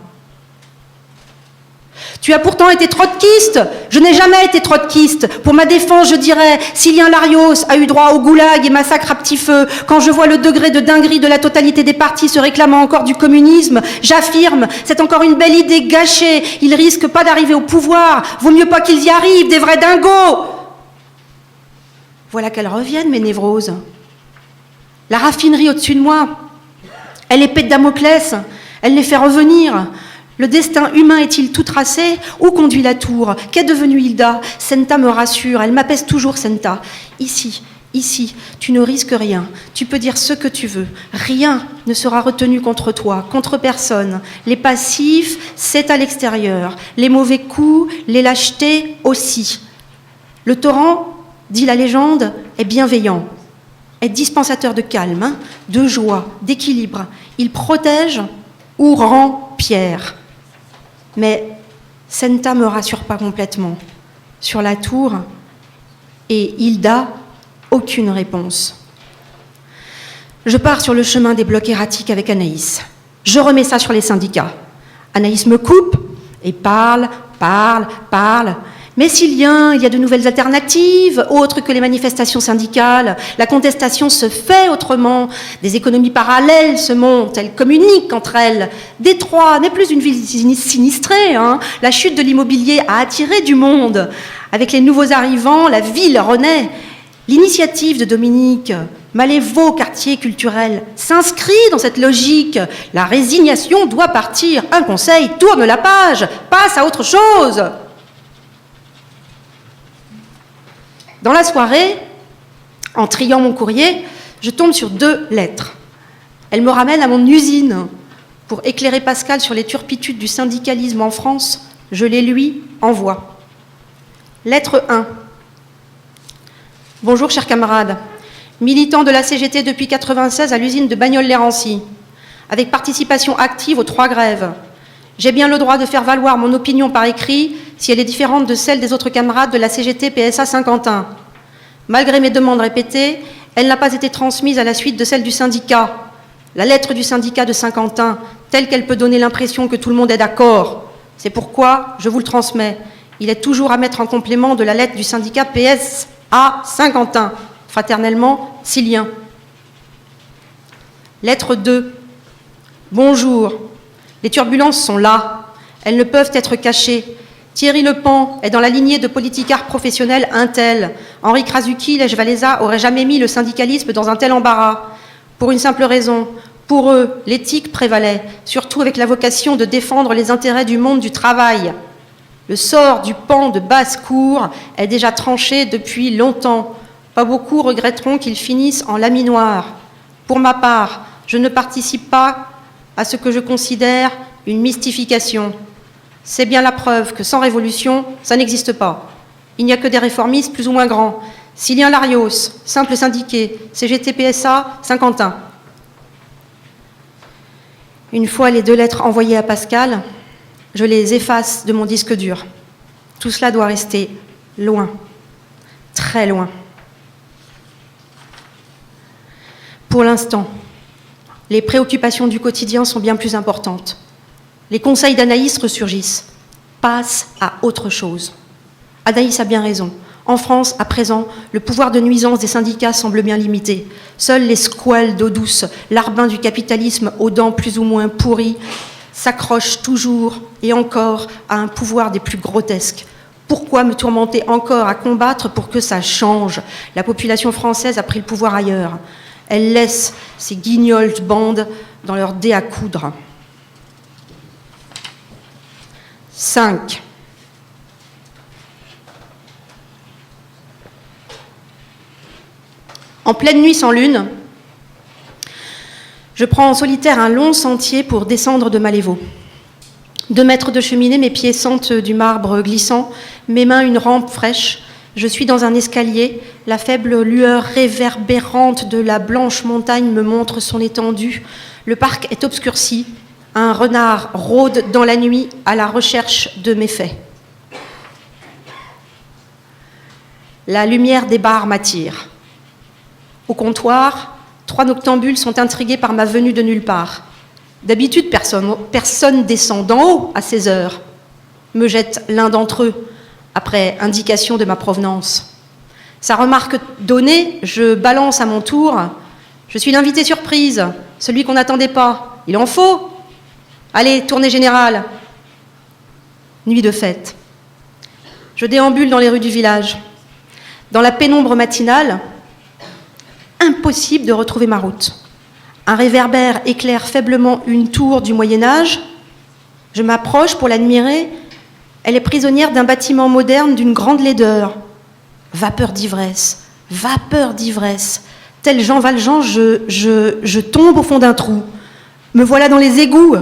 Tu as pourtant été trotskiste. Je n'ai jamais été trotskiste. Pour ma défense, je dirais, Sylvain Larios a eu droit au goulag et massacre à petit feu. Quand je vois le degré de dinguerie de la totalité des partis se réclamant encore du communisme, j'affirme, c'est encore une belle idée gâchée. Ils risquent pas d'arriver au pouvoir. Vaut mieux pas qu'ils y arrivent, des vrais dingos. Voilà qu'elles reviennent, mes névroses. La raffinerie au-dessus de moi, elle épée de Damoclès, elle les fait revenir. Le destin humain est-il tout tracé? Où conduit la tour? Qu'est devenue Hilda? Senta me rassure, elle m'apaise toujours, Senta. Ici, tu ne risques rien. Tu peux dire ce que tu veux. Rien ne sera retenu contre toi, contre personne. Les passifs, c'est à l'extérieur. Les mauvais coups, les lâchetés aussi. Le torrent, dit la légende, est bienveillant, est dispensateur de calme, de joie, d'équilibre. Il protège ou rend pierre. Mais Senta ne me rassure pas complètement. Sur la tour, et Hilda, aucune réponse. Je pars sur le chemin des blocs erratiques avec Anaïs. Je remets ça sur les syndicats. Anaïs me coupe et parle. Mais Sylvain, il y a de nouvelles alternatives, autres que les manifestations syndicales. La contestation se fait autrement. Des économies parallèles se montent, elles communiquent entre elles. Détroit n'est plus une ville sinistrée. La chute de l'immobilier a attiré du monde. Avec les nouveaux arrivants, la ville renaît. L'initiative de Dominique Malévaux, quartier culturel, s'inscrit dans cette logique. La résignation doit partir. Un conseil, tourne la page, passe à autre chose. Dans la soirée, en triant mon courrier, je tombe sur 2 lettres. Elles me ramènent à mon usine. Pour éclairer Pascal sur les turpitudes du syndicalisme en France, je les lui envoie. Lettre 1. Bonjour, chers camarades. Militant de la CGT depuis 1996 à l'usine de Bagnoles-les-Rancy, avec participation active aux 3 grèves. J'ai bien le droit de faire valoir mon opinion par écrit si elle est différente de celle des autres camarades de la CGT PSA Saint-Quentin. Malgré mes demandes répétées, elle n'a pas été transmise à la suite de celle du syndicat. La lettre du syndicat de Saint-Quentin, telle qu'elle peut donner l'impression que tout le monde est d'accord. C'est pourquoi je vous le transmets. Il est toujours à mettre en complément de la lettre du syndicat PSA Saint-Quentin. Fraternellement, Sylvain. Lettre 2. Bonjour. Les turbulences sont là. Elles ne peuvent être cachées. Thierry Lepan est dans la lignée de politicards professionnels Intel. Henri Krasuki, Lech Walesa n'auraient jamais mis le syndicalisme dans un tel embarras. Pour une simple raison. Pour eux, l'éthique prévalait, surtout avec la vocation de défendre les intérêts du monde du travail. Le sort du pan de basse-cour est déjà tranché depuis longtemps. Pas beaucoup regretteront qu'il finisse en laminoir. Pour ma part, je ne participe pas à ce que je considère une mystification. C'est bien la preuve que sans révolution, ça n'existe pas. Il n'y a que des réformistes plus ou moins grands. Sylvain Larios, simple syndiqué, CGT PSA, Saint-Quentin. Une fois les 2 lettres envoyées à Pascal, je les efface de mon disque dur. Tout cela doit rester loin, très loin. Pour l'instant, les préoccupations du quotidien sont bien plus importantes. Les conseils d'Anaïs ressurgissent. Passe à autre chose. Anaïs a bien raison. En France, à présent, le pouvoir de nuisance des syndicats semble bien limité. Seuls les squales d'eau douce, larbins du capitalisme aux dents plus ou moins pourries, s'accrochent toujours et encore à un pouvoir des plus grotesques. Pourquoi me tourmenter encore à combattre pour que ça change? La population française a pris le pouvoir ailleurs. Elle laisse ces guignols de bandes dans leur dé à coudre. 5. En pleine nuit sans lune, je prends en solitaire un long sentier pour descendre de Malévaux. 2 mètres de cheminée, mes pieds sentent du marbre glissant, mes mains une rampe fraîche. Je suis dans un escalier, la faible lueur réverbérante de la blanche montagne me montre son étendue. Le parc est obscurci, un renard rôde dans la nuit à la recherche de méfaits. La lumière des bars m'attire. Au comptoir, 3 noctambules sont intrigués par ma venue de nulle part. D'habitude, personne descend d'en haut à 16 heures. Me jette l'un d'entre eux, après indication de ma provenance. Sa remarque donnée, je balance à mon tour. Je suis l'invité surprise, celui qu'on n'attendait pas. Il en faut. Allez, tournée générale. Nuit de fête. Je déambule dans les rues du village. Dans la pénombre matinale, impossible de retrouver ma route. Un réverbère éclaire faiblement une tour du Moyen-Âge. Je m'approche pour l'admirer. Elle est prisonnière d'un bâtiment moderne d'une grande laideur. Vapeur d'ivresse, vapeur d'ivresse. Tel Jean Valjean, je tombe au fond d'un trou. Me voilà dans les égouts.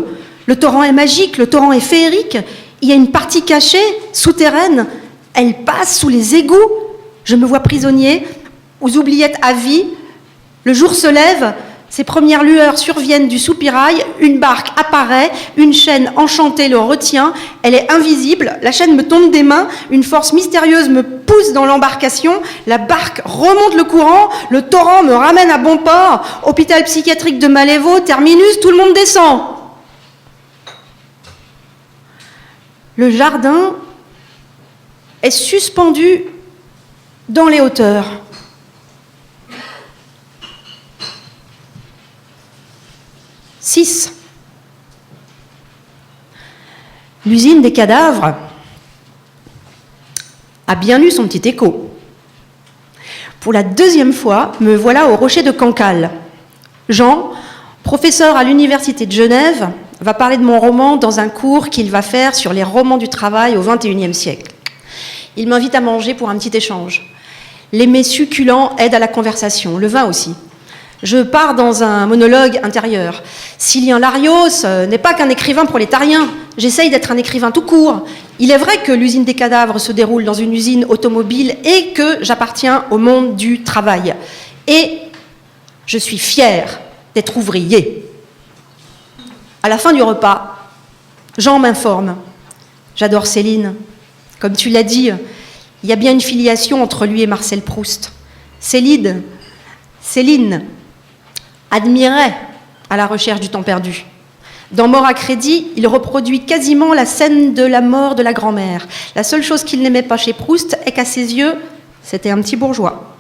Le torrent est magique, le torrent est féerique. Il y a une partie cachée, souterraine. Elle passe sous les égouts. Je me vois prisonnier, aux oubliettes à vie. Le jour se lève, ses premières lueurs surviennent du soupirail, une barque apparaît, une chaîne enchantée le retient, elle est invisible, la chaîne me tombe des mains, une force mystérieuse me pousse dans l'embarcation, la barque remonte le courant, le torrent me ramène à bon port, hôpital psychiatrique de Malévaux, terminus, tout le monde descend. Le jardin est suspendu dans les hauteurs. Six. L'usine des cadavres a bien eu son petit écho. Pour la 2e fois, me voilà au rocher de Cancale. Jean, professeur à l'université de Genève, va parler de mon roman dans un cours qu'il va faire sur les romans du travail au XXIe siècle. Il m'invite à manger pour un petit échange. Les mets succulents aident à la conversation, le vin aussi. Je pars dans un monologue intérieur. Silien Larios n'est pas qu'un écrivain prolétarien. J'essaye d'être un écrivain tout court. Il est vrai que l'usine des cadavres se déroule dans une usine automobile et que j'appartiens au monde du travail. Et je suis fière d'être ouvrier. À la fin du repas, Jean m'informe. J'adore Céline. Comme tu l'as dit, il y a bien une filiation entre lui et Marcel Proust. Céline admirait À la recherche du temps perdu. Dans Mort à crédit, il reproduit quasiment la scène de la mort de la grand-mère. La seule chose qu'il n'aimait pas chez Proust est qu'à ses yeux, c'était un petit bourgeois.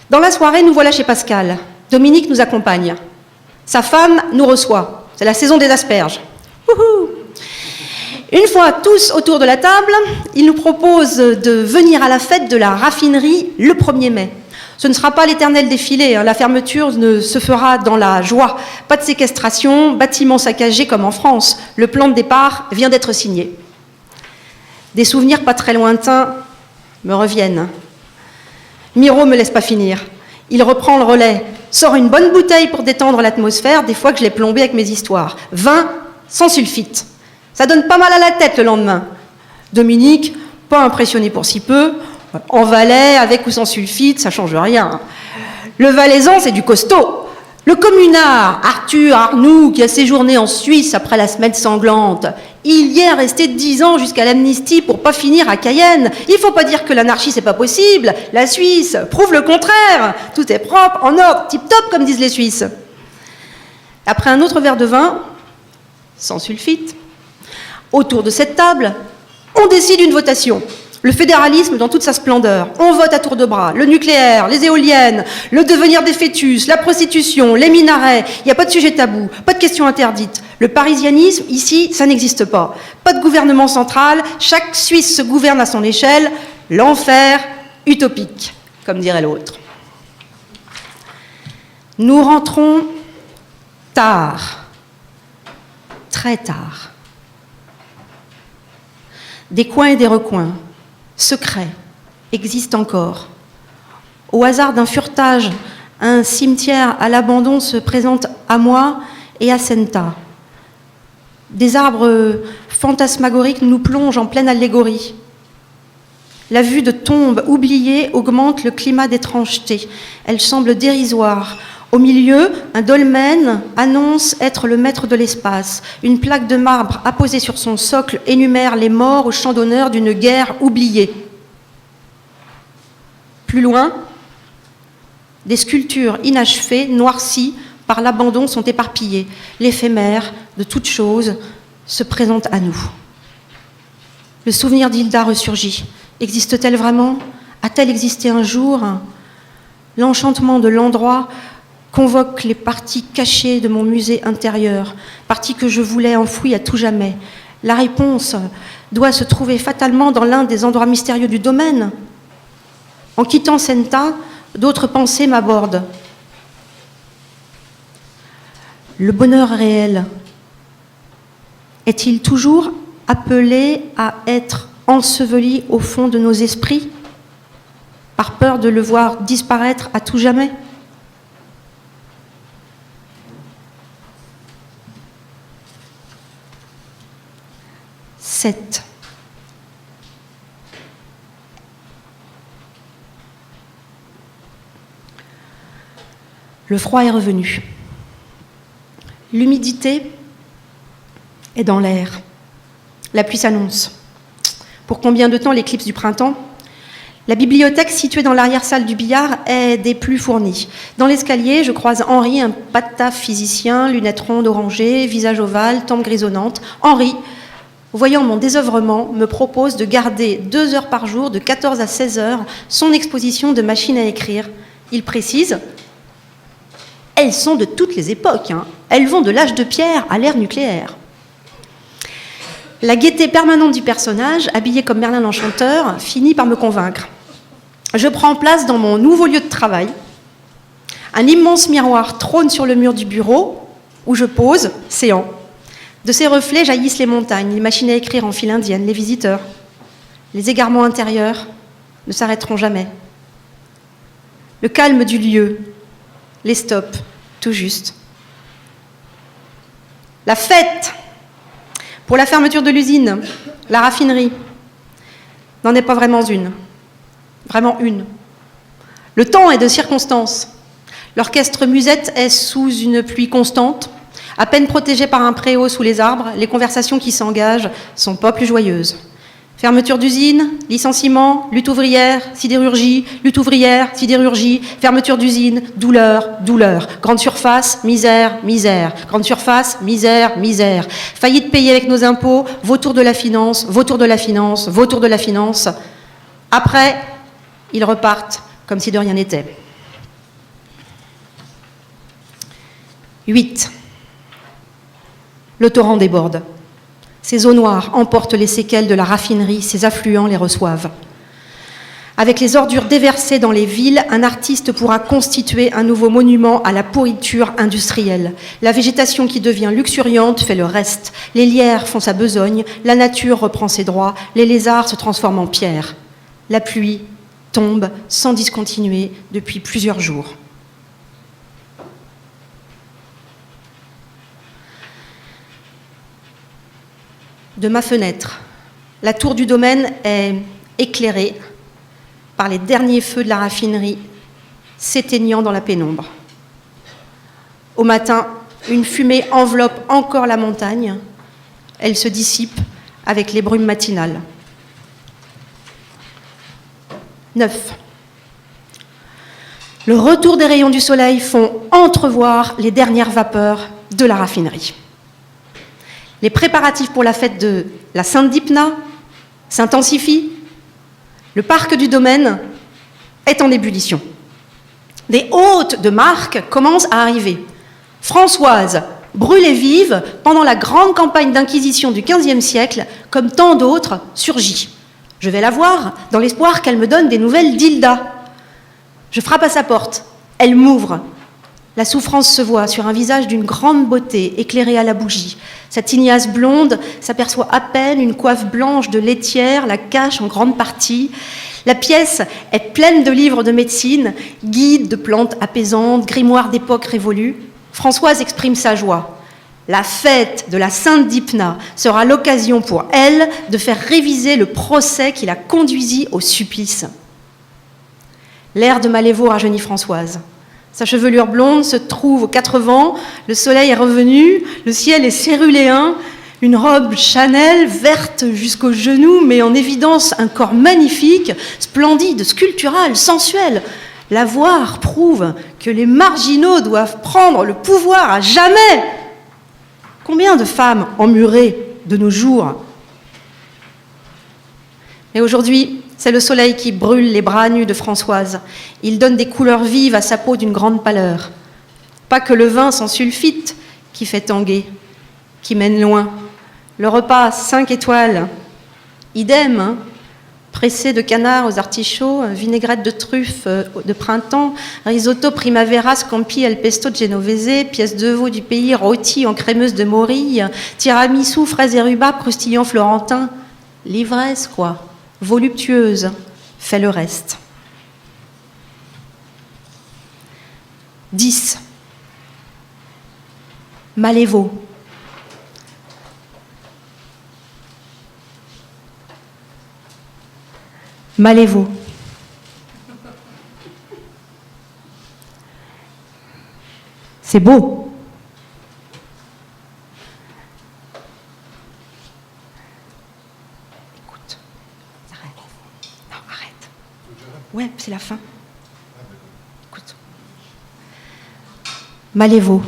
Dans la soirée, nous voilà chez Pascal. Dominique nous accompagne. Sa femme nous reçoit. C'est la saison des asperges. Wouhou! Une fois tous autour de la table, il nous propose de venir à la fête de la raffinerie le 1er mai. Ce ne sera pas l'éternel défilé, la fermeture ne se fera dans la joie. Pas de séquestration, bâtiment saccagé comme en France. Le plan de départ vient d'être signé. Des souvenirs pas très lointains me reviennent. Miro me laisse pas finir. Il reprend le relais, sort une bonne bouteille pour détendre l'atmosphère, des fois que je l'ai plombé avec mes histoires. Vin sans sulfite. Ça donne pas mal à la tête le lendemain. Dominique, pas impressionné pour si peu. En Valais, avec ou sans sulfite, ça change rien. Le Valaisan, c'est du costaud. Le communard Arthur Arnoux, qui a séjourné en Suisse après la semaine sanglante, il y est resté 10 ans jusqu'à l'amnistie pour pas finir à Cayenne. Il faut pas dire que l'anarchie c'est pas possible. La Suisse prouve le contraire. Tout est propre, en ordre, tip-top comme disent les Suisses. Après un autre verre de vin, sans sulfite, autour de cette table, on décide une votation. Le fédéralisme dans toute sa splendeur. On vote à tour de bras. Le nucléaire, les éoliennes, le devenir des fœtus, la prostitution, les minarets. Il n'y a pas de sujet tabou, pas de questions interdites. Le parisianisme, ici, ça n'existe pas. Pas de gouvernement central, chaque Suisse se gouverne à son échelle. L'enfer utopique, comme dirait l'autre. Nous rentrons tard, très tard. Des coins et des recoins, secrets, existent encore. Au hasard d'un furetage, un cimetière à l'abandon se présente à moi et à Senta. Des arbres fantasmagoriques nous plongent en pleine allégorie. La vue de tombes oubliées augmente le climat d'étrangeté. Elle semble dérisoire. Au milieu, un dolmen annonce être le maître de l'espace. Une plaque de marbre apposée sur son socle énumère les morts au champ d'honneur d'une guerre oubliée. Plus loin, des sculptures inachevées, noircies par l'abandon, sont éparpillées. L'éphémère de toute chose se présente à nous. Le souvenir d'Hilda ressurgit. Existe-t-elle vraiment? A-t-elle existé un jour? L'enchantement de l'endroit convoque les parties cachées de mon musée intérieur, parties que je voulais enfouies à tout jamais. La réponse doit se trouver fatalement dans l'un des endroits mystérieux du domaine. En quittant Senta, d'autres pensées m'abordent. Le bonheur réel est-il toujours appelé à être enseveli au fond de nos esprits, par peur de le voir disparaître à tout jamais? Le froid est revenu. L'humidité est dans l'air. La pluie s'annonce. Pour combien de temps l'éclipse du printemps? La bibliothèque située dans l'arrière-salle du billard est des plus fournies. Dans l'escalier, je croise Henri, un pataphysicien, lunettes rondes orangées, visage ovale, tempe grisonnante. Henri, voyant mon désœuvrement, me propose de garder 2 heures par jour, de 14 à 16 heures, son exposition de machines à écrire. Il précise: elles sont de toutes les époques, hein. Elles vont de l'âge de pierre à l'ère nucléaire. La gaieté permanente du personnage, habillé comme Merlin l'Enchanteur, finit par me convaincre. Je prends place dans mon nouveau lieu de travail. Un immense miroir trône sur le mur du bureau, où je pose, séant. De ses reflets jaillissent les montagnes, les machines à écrire en file indienne, les visiteurs. Les égarements intérieurs ne s'arrêteront jamais. Le calme du lieu, les stops, tout juste. La fête pour la fermeture de l'usine, la raffinerie, n'en est pas vraiment une. Vraiment une. Le temps est de circonstance. L'orchestre musette est sous une pluie constante. À peine protégé par un préau sous les arbres, les conversations qui s'engagent sont pas plus joyeuses. Fermeture d'usine, licenciement, lutte ouvrière, sidérurgie, lutte ouvrière, sidérurgie, fermeture d'usine, douleur, douleur. Grande surface, misère, misère. Grande surface, misère, misère. Faillite payée avec nos impôts, vautour de la finance, vautour de la finance, vautour de la finance. Après, ils repartent comme si de rien n'était. 8. Le torrent déborde. Ces eaux noires emportent les séquelles de la raffinerie, ses affluents les reçoivent. Avec les ordures déversées dans les villes, un artiste pourra constituer un nouveau monument à la pourriture industrielle. La végétation qui devient luxuriante fait le reste. Les lierres font sa besogne, la nature reprend ses droits, les lézards se transforment en pierre. La pluie tombe sans discontinuer depuis plusieurs jours. De ma fenêtre, la tour du domaine est éclairée par les derniers feux de la raffinerie s'éteignant dans la pénombre. Au matin, une fumée enveloppe encore la montagne. Elle se dissipe avec les brumes matinales. 9. Le retour des rayons du soleil font entrevoir les dernières vapeurs de la raffinerie. Les préparatifs pour la fête de la Sainte-Dipna s'intensifient. Le parc du domaine est en ébullition. Des hôtes de marque commencent à arriver. Françoise, brûlée vive pendant la grande campagne d'inquisition du XVe siècle, comme tant d'autres, surgit. Je vais la voir dans l'espoir qu'elle me donne des nouvelles d'Hilda. Je frappe à sa porte. Elle m'ouvre. La souffrance se voit sur un visage d'une grande beauté, éclairé à la bougie. Sa tignasse blonde s'aperçoit à peine, une coiffe blanche de laitière la cache en grande partie. La pièce est pleine de livres de médecine, guides de plantes apaisantes, grimoires d'époque révolue. Françoise exprime sa joie. La fête de la Sainte-Dipna sera l'occasion pour elle de faire réviser le procès qui la conduisit au supplice. L'air de Malévaux rajeunit Françoise. Sa chevelure blonde se trouve aux 4 vents, le soleil est revenu, le ciel est céruléen, une robe Chanel verte jusqu'aux genoux met en évidence un corps magnifique, splendide, sculptural, sensuel. La voir prouve que les marginaux doivent prendre le pouvoir à jamais. Combien de femmes emmurées de nos jours? Mais aujourd'hui, c'est le soleil qui brûle les bras nus de Françoise. Il donne des couleurs vives à sa peau d'une grande pâleur. Pas que le vin sans sulfite qui fait tanguer, qui mène loin. Le repas 5 étoiles, idem, hein, pressé de canard aux artichauts, vinaigrette de truffes de printemps, risotto primavera scampi al pesto genovese, pièce de veau du pays rôti en crémeuse de morille, tiramisu, fraises et rhubarbe, croustillant florentin. L'ivresse, quoi. Voluptueuse, fait le reste. 10. Malévaux. Malévaux. C'est beau. Écoute. Arrête. Non, arrête. Ouais, c'est la fin. Écoute. Malévaux.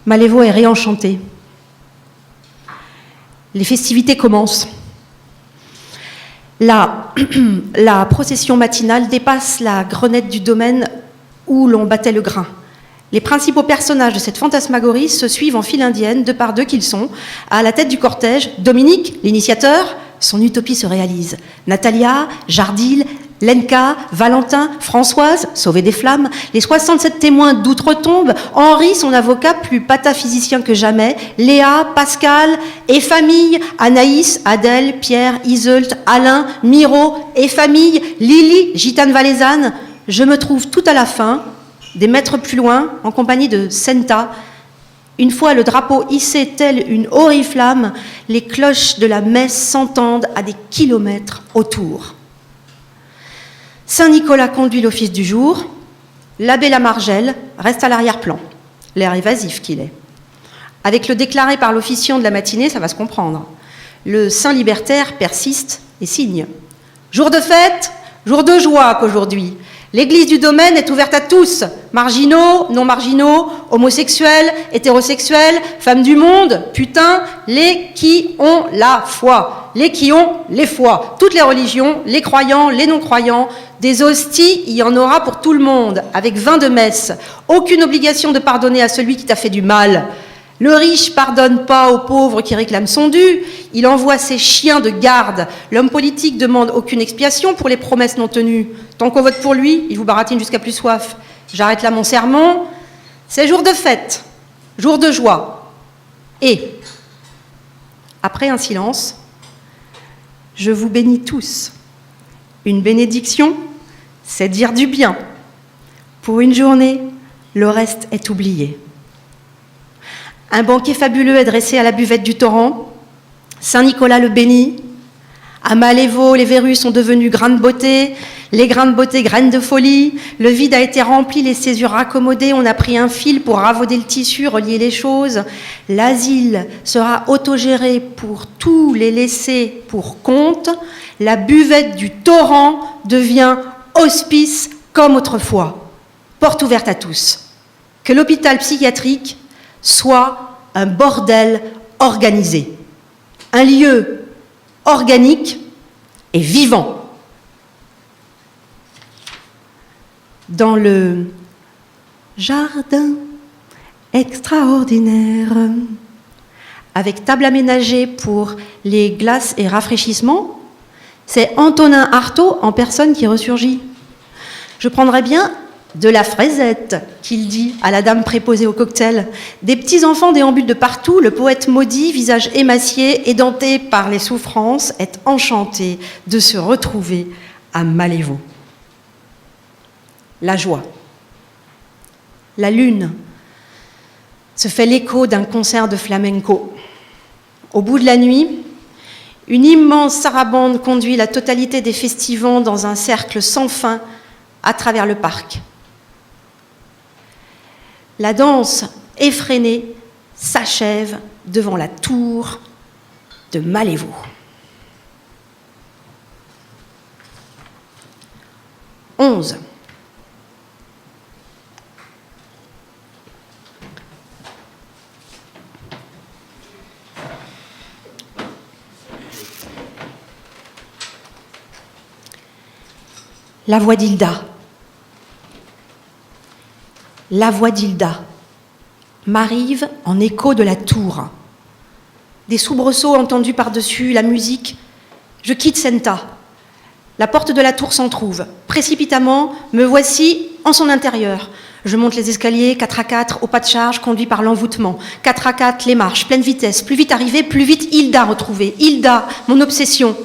Malévaux est réenchanté. Les festivités commencent. La procession matinale dépasse la grenette du domaine où l'on battait le grain. Les principaux personnages de cette fantasmagorie se suivent en file indienne, deux par deux qu'ils sont. À la tête du cortège, Dominique, l'initiateur, son utopie se réalise. Natalia, Jardil, Lenka, Valentin, Françoise, sauvée des flammes, les 67 témoins d'outre-tombe, Henri, son avocat, plus pataphysicien que jamais, Léa, Pascal, et famille, Anaïs, Adèle, Pierre, Iseult, Alain, Miro, et famille, Lily, gitane valaisanne. Je me trouve tout à la fin, des mètres plus loin, en compagnie de Senta. Une fois le drapeau hissé tel une oriflamme, les cloches de la messe s'entendent à des kilomètres autour. Saint-Nicolas conduit l'office du jour, l'abbé Lamargelle reste à l'arrière-plan, l'air évasif qu'il est. Avec le déclaré par l'officiant de la matinée, ça va se comprendre. Le saint libertaire persiste et signe. Jour de fête, jour de joie qu'aujourd'hui. L'église du domaine est ouverte à tous, marginaux, non marginaux, homosexuels, hétérosexuels, femmes du monde, putains, les qui ont la foi, les qui ont les foi, toutes les religions, les croyants, les non-croyants, des hosties, il y en aura pour tout le monde, avec 20 de messe, aucune obligation de pardonner à celui qui t'a fait du mal. Le riche pardonne pas aux pauvres qui réclament son dû, il envoie ses chiens de garde. L'homme politique demande aucune expiation pour les promesses non tenues. Tant qu'on vote pour lui, il vous baratine jusqu'à plus soif. J'arrête là mon sermon. C'est jour de fête, jour de joie. Et, après un silence, je vous bénis tous. Une bénédiction, c'est dire du bien. Pour une journée, le reste est oublié. Un banquet fabuleux est dressé à la buvette du torrent. Saint-Nicolas le bénit. À Malévo, les verrues sont devenues grains de beauté, les grains de beauté graines de folie, le vide a été rempli, les césures raccommodées, on a pris un fil pour ravauder le tissu, relier les choses. L'asile sera autogéré pour tous les laissés pour compte, la buvette du torrent devient hospice comme autrefois. Porte ouverte à tous. Que l'hôpital psychiatrique soit un bordel organisé, un lieu organique et vivant. Dans le jardin extraordinaire, avec table aménagée pour les glaces et rafraîchissements, c'est Antonin Artaud en personne qui ressurgit. Je prendrais bien de la fraisette, qu'il dit à la dame préposée au cocktail. Des petits enfants déambulent de partout, le poète maudit, visage émacié, édenté par les souffrances, est enchanté de se retrouver à Malévo. La joie. La lune se fait l'écho d'un concert de flamenco. Au bout de la nuit, une immense sarabande conduit la totalité des festivants dans un cercle sans fin à travers le parc. La danse effrénée s'achève devant la tour de Malévo. « 11. La voix d'Hilda. La voix d'Hilda m'arrive en écho de la tour. Des soubresauts entendus par-dessus la musique. Je quitte Senta. La porte de la tour s'entr'ouvre. Précipitamment, me voici en son intérieur. Je monte les escaliers 4x4 au pas de charge conduit par l'envoûtement. 4x4 les marches, pleine vitesse. Plus vite arrivé, plus vite Hilda retrouvée. Hilda, mon obsession.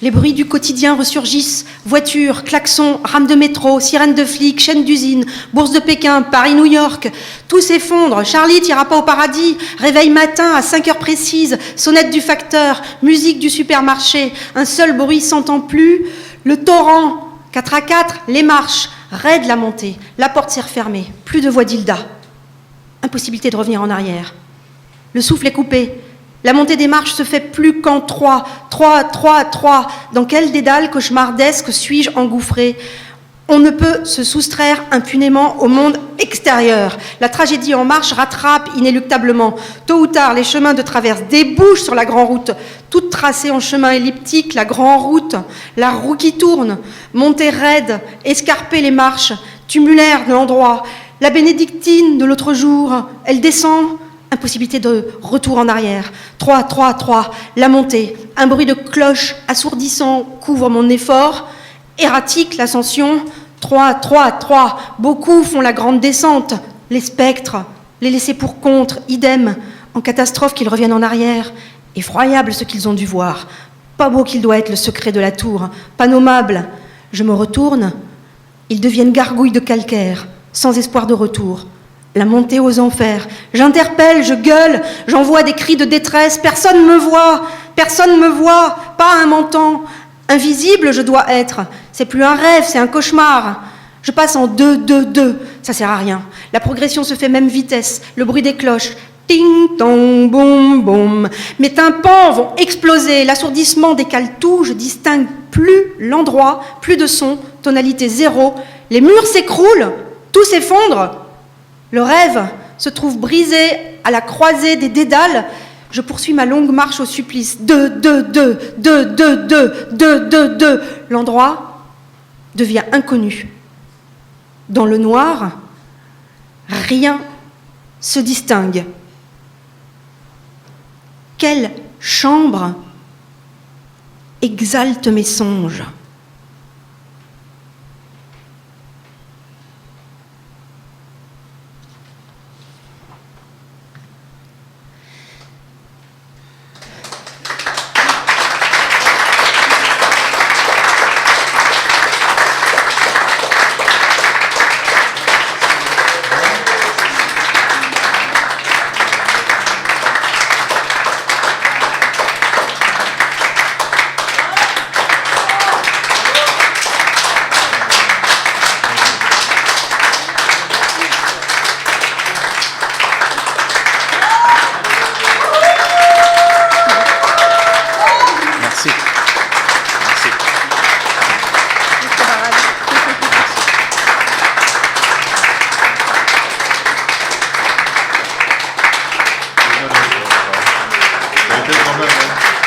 Les bruits du quotidien ressurgissent. Voitures, klaxons, rames de métro, sirènes de flics, chaînes d'usines, bourse de Pékin, Paris-New York. Tout s'effondre. Charlie t'ira pas au paradis. Réveil matin à 5 heures précises. Sonnette du facteur. Musique du supermarché. Un seul bruit s'entend plus. Le torrent. 4x4, les marches. Raide la montée. La porte s'est refermée. Plus de voix d'Hilda. Impossibilité de revenir en arrière. Le souffle est coupé. La montée des marches se fait plus qu'en 3. Dans quel dédale cauchemardesque suis-je engouffré ? On ne peut se soustraire impunément au monde extérieur. La tragédie en marche rattrape inéluctablement. Tôt ou tard, les chemins de traverse débouchent sur la grande route. Toute tracée en chemin elliptique, la grande route, la roue qui tourne, montée raide, escarper les marches, tumulaire de l'endroit. La bénédictine de l'autre jour, elle descend. Impossibilité de retour en arrière. 3. La montée. Un bruit de cloche assourdissant couvre mon effort. Erratique, l'ascension. 3. Beaucoup font la grande descente. Les spectres, les laissés pour compte, idem. En catastrophe qu'ils reviennent en arrière. Effroyable ce qu'ils ont dû voir. Pas beau qu'il doit être le secret de la tour. Pas nommable. Je me retourne. Ils deviennent gargouilles de calcaire, sans espoir de retour. La montée aux enfers. J'interpelle, je gueule, j'envoie des cris de détresse. Personne ne me voit, pas un menton. Invisible, je dois être. C'est plus un rêve, c'est un cauchemar. Je passe en 2. Ça sert à rien. La progression se fait même vitesse. Le bruit des cloches. Ting, tong, boum, boum. Mes tympans vont exploser. L'assourdissement décale tout. Je distingue plus l'endroit, plus de son, tonalité 0. Les murs s'écroulent, tout s'effondre. Le rêve se trouve brisé à la croisée des dédales. Je poursuis ma longue marche au supplice. 2. L'endroit devient inconnu. Dans le noir, rien se distingue. Quelle chambre exalte mes songes. c'était quand même. Hein.